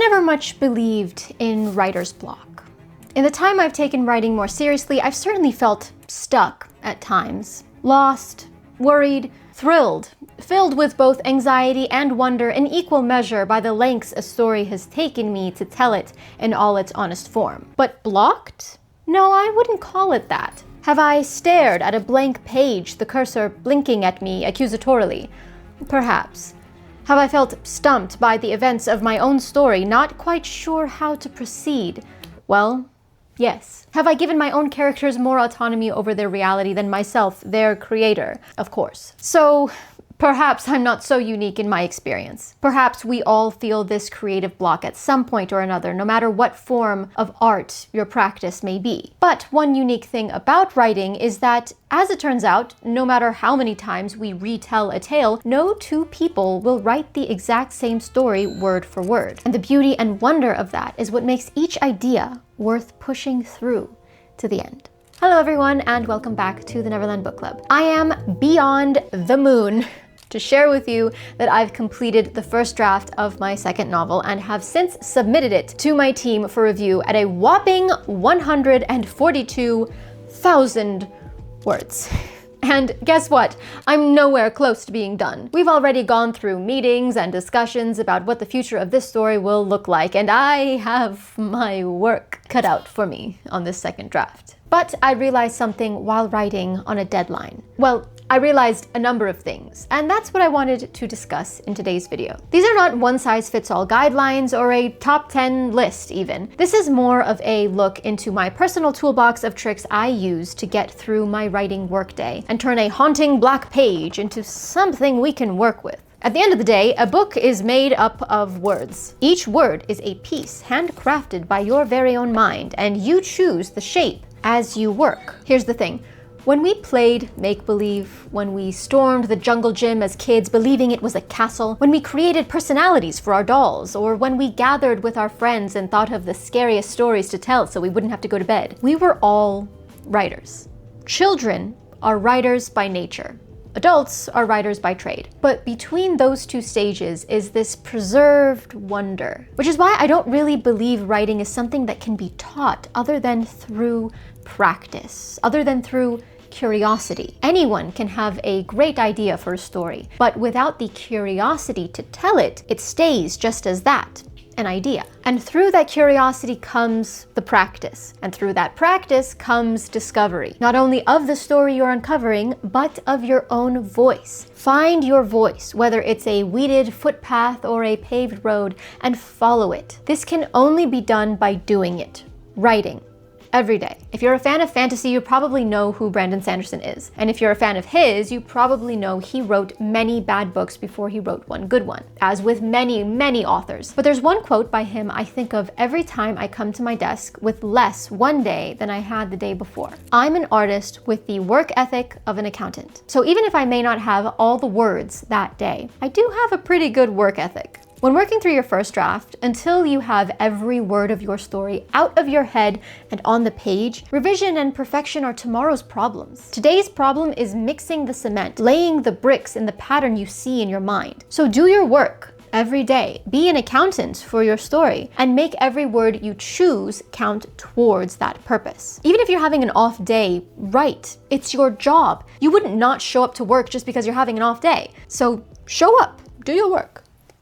never much believed in writer's block. In the time I've taken writing more seriously, I've certainly felt stuck at times. Lost, worried, thrilled, filled with both anxiety and wonder in equal measure by the lengths a story has taken me to tell it in all its honest form. But blocked? No, I wouldn't call it that. Have I stared at a blank page, the cursor blinking at me accusatorily? Perhaps. Have I felt stumped by the events of my own story, not quite sure how to proceed? Well, yes. Have I given my own characters more autonomy over their reality than myself, their creator? Of course. So, perhaps I'm not so unique in my experience. Perhaps we all feel this creative block at some point or another, no matter what form of art your practice may be. But one unique thing about writing is that, as it turns out, no matter how many times we retell a tale, no two people will write the exact same story word for word. And the beauty and wonder of that is what makes each idea worth pushing through to the end. Hello everyone, and welcome back to the Neverland Book Club. I am beyond the moon to share with you that I've completed the first draft of my second novel and have since submitted it to my team for review at a whopping 142,000 words. And guess what? I'm nowhere close to being done. We've already gone through meetings and discussions about what the future of this story will look like, and I have my work cut out for me on this second draft. But I realized something while writing on a deadline. Well, I realized a number of things, and that's what I wanted to discuss in today's video. These are not one-size-fits-all guidelines or a top 10 list even. This is more of a look into my personal toolbox of tricks I use to get through my writing workday and turn a haunting black page into something we can work with. At the end of the day, a book is made up of words. Each word is a piece handcrafted by your very own mind, and you choose the shape as you work. Here's the thing. When we played make-believe, when we stormed the jungle gym as kids believing it was a castle, when we created personalities for our dolls, or when we gathered with our friends and thought of the scariest stories to tell so we wouldn't have to go to bed, we were all writers. Children are writers by nature. Adults are writers by trade. But between those two stages is this preserved wonder, which is why I don't really believe writing is something that can be taught other than through practice, other than through curiosity. Anyone can have a great idea for a story, but without the curiosity to tell it, it stays just as that, an idea. And through that curiosity comes the practice, and through that practice comes discovery, not only of the story you're uncovering, but of your own voice. Find your voice, whether it's a weeded footpath or a paved road, and follow it. This can only be done by doing it, writing. Every day. If you're a fan of fantasy, you probably know who Brandon Sanderson is. And if you're a fan of his, you probably know he wrote many bad books before he wrote one good one, as with many, many authors. But there's one quote by him I think of every time I come to my desk with less one day than I had the day before. I'm an artist with the work ethic of an accountant. So even if I may not have all the words that day, I do have a pretty good work ethic. When working through your first draft, until you have every word of your story out of your head and on the page, revision and perfection are tomorrow's problems. Today's problem is mixing the cement, laying the bricks in the pattern you see in your mind. So do your work every day. Be an accountant for your story and make every word you choose count towards that purpose. Even if you're having an off day, write. It's your job. You wouldn't not show up to work just because you're having an off day. So show up, do your work.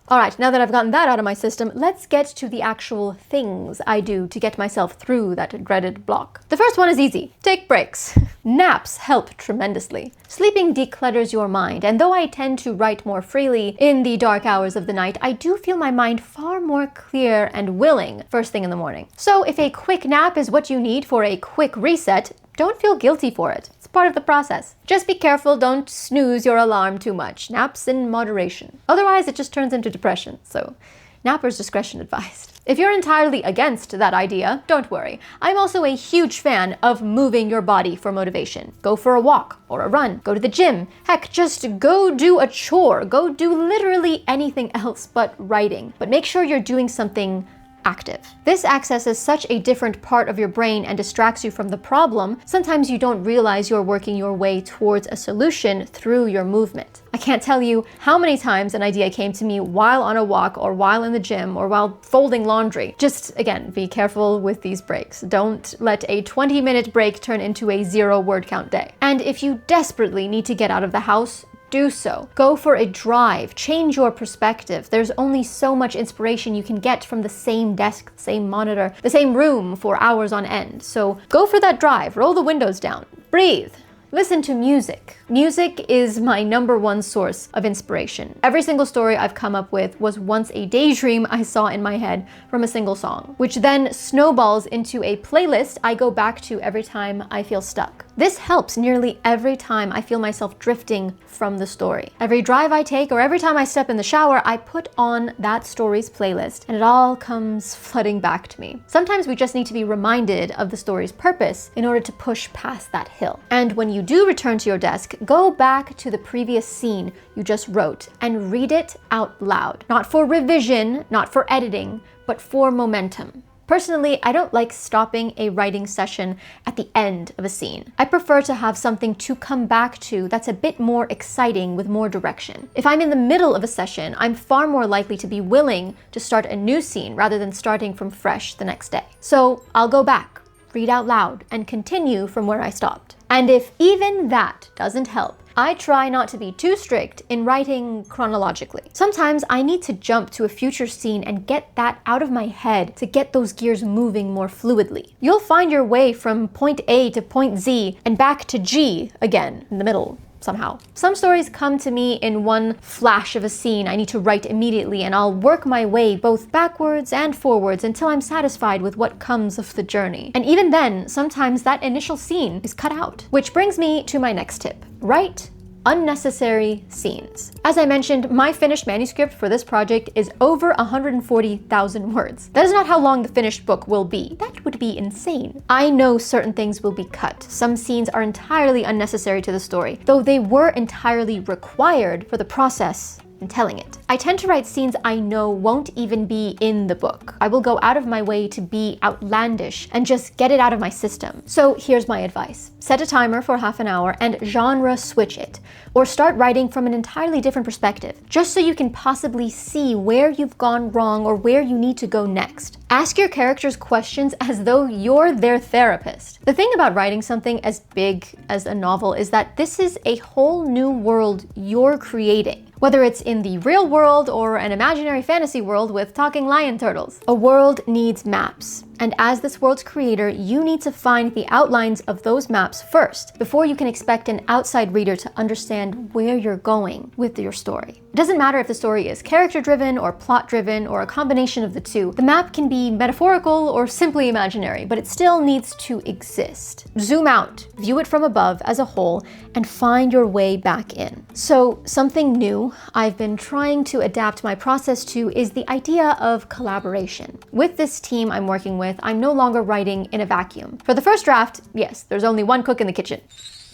All right, now that I've gotten that out of my system, let's get to the actual things I do to get myself through that dreaded block. The first one is easy. Take breaks. Naps help tremendously. Sleeping declutters your mind, and though I tend to write more freely in the dark hours of the night, I do feel my mind far more clear and willing first thing in the morning. So if a quick nap is what you need for a quick reset, don't feel guilty for it. It's part of the process. Just be careful, don't snooze your alarm too much. Naps in moderation. Otherwise, it just turns into depression, so napper's discretion advised. If you're entirely against that idea, don't worry. I'm also a huge fan of moving your body for motivation. Go for a walk or a run, go to the gym. Heck, just go do a chore. Go do literally anything else but writing. But make sure you're doing something active. This accesses such a different part of your brain and distracts you from the problem, sometimes you don't realize you're working your way towards a solution through your movement. I can't tell you how many times an idea came to me while on a walk or while in the gym or while folding laundry. Just, again, be careful with these breaks. Don't let a 20-minute break turn into a 0-word count day. And if you desperately need to get out of the house, do so. Go for a drive, change your perspective. There's only so much inspiration you can get from the same desk, the same monitor, the same room for hours on end. So go for that drive, roll the windows down, breathe. Listen to music. Music is my #1 source of inspiration. Every single story I've come up with was once a daydream I saw in my head from a single song, which then snowballs into a playlist I go back to every time I feel stuck. This helps nearly every time I feel myself drifting from the story. Every drive I take or every time I step in the shower, I put on that story's playlist and it all comes flooding back to me. Sometimes we just need to be reminded of the story's purpose in order to push past that hill. And when you do return to your desk, go back to the previous scene you just wrote and read it out loud. Not for revision, not for editing, but for momentum. Personally, I don't like stopping a writing session at the end of a scene. I prefer to have something to come back to that's a bit more exciting with more direction. If I'm in the middle of a session, I'm far more likely to be willing to start a new scene rather than starting from fresh the next day. So I'll go back, read out loud, and continue from where I stopped. And if even that doesn't help, I try not to be too strict in writing chronologically. Sometimes I need to jump to a future scene and get that out of my head to get those gears moving more fluidly. You'll find your way from point A to point Z and back to G again in the middle. Somehow. Some stories come to me in one flash of a scene I need to write immediately, and I'll work my way both backwards and forwards until I'm satisfied with what comes of the journey. And even then, sometimes that initial scene is cut out. Which brings me to my next tip. Write unnecessary scenes. As I mentioned, my finished manuscript for this project is over 140,000 words. That is not how long the finished book will be. That would be insane. I know certain things will be cut. Some scenes are entirely unnecessary to the story, though they were entirely required for the process in telling it. I tend to write scenes I know won't even be in the book. I will go out of my way to be outlandish and just get it out of my system. So here's my advice. Set a timer for half an hour and genre switch it, or start writing from an entirely different perspective, just so you can possibly see where you've gone wrong or where you need to go next. Ask your characters questions as though you're their therapist. The thing about writing something as big as a novel is that this is a whole new world you're creating. Whether it's in the real world or an imaginary fantasy world with talking lion turtles. A world needs maps. And as this world's creator, you need to find the outlines of those maps first, before you can expect an outside reader to understand where you're going with your story. It doesn't matter if the story is character-driven or plot-driven or a combination of the two. The map can be metaphorical or simply imaginary, but it still needs to exist. Zoom out, view it from above as a whole, and find your way back in. So something new I've been trying to adapt my process to is the idea of collaboration. With this team I'm working with, I'm no longer writing in a vacuum. For the first draft, yes, there's only one cook in the kitchen.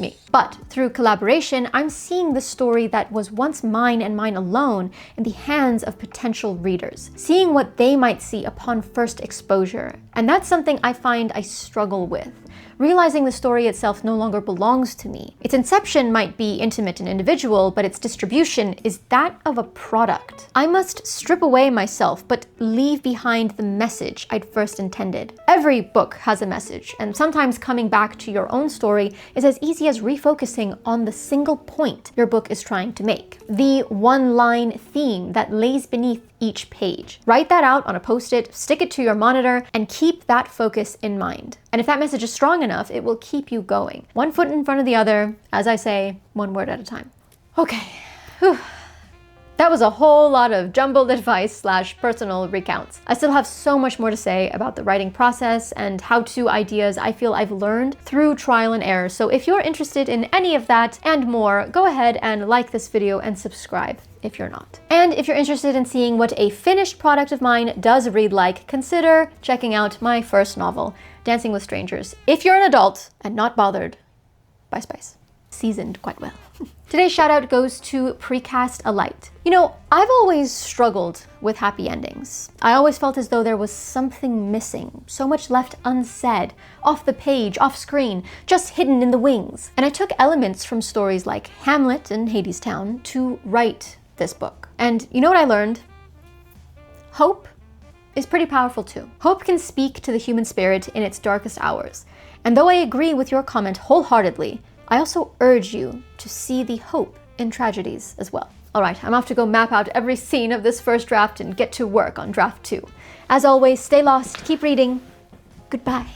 Me. But through collaboration, I'm seeing the story that was once mine and mine alone in the hands of potential readers, seeing what they might see upon first exposure. And that's something I find I struggle with. Realizing the story itself no longer belongs to me. Its inception might be intimate and individual, but its distribution is that of a product. I must strip away myself, but leave behind the message I'd first intended. Every book has a message, and sometimes coming back to your own story is as easy as refocusing on the single point your book is trying to make. The one-line theme that lays beneath each page. Write that out on a post-it, stick it to your monitor, and keep that focus in mind. And if that message is strong enough, it will keep you going. One foot in front of the other, as I say, one word at a time. Okay, whew. That was a whole lot of jumbled advice / personal recounts. I still have so much more to say about the writing process and how-to ideas I feel I've learned through trial and error. So if you're interested in any of that and more, go ahead and like this video and subscribe if you're not. And if you're interested in seeing what a finished product of mine does read like, consider checking out my first novel, Dancing with Strangers, if you're an adult and not bothered by spice. Seasoned quite well. Today's shout out goes to Precast a Light. You know, I've always struggled with happy endings. I always felt as though there was something missing, so much left unsaid, off the page, off screen, just hidden in the wings. And I took elements from stories like Hamlet and Hadestown to write this book. And you know what I learned? Hope is pretty powerful too. Hope can speak to the human spirit in its darkest hours. And though I agree with your comment wholeheartedly, I also urge you to see the hope in tragedies as well. All right, I'm off to go map out every scene of this first draft and get to work on draft 2. As always, stay lost, keep reading. Goodbye.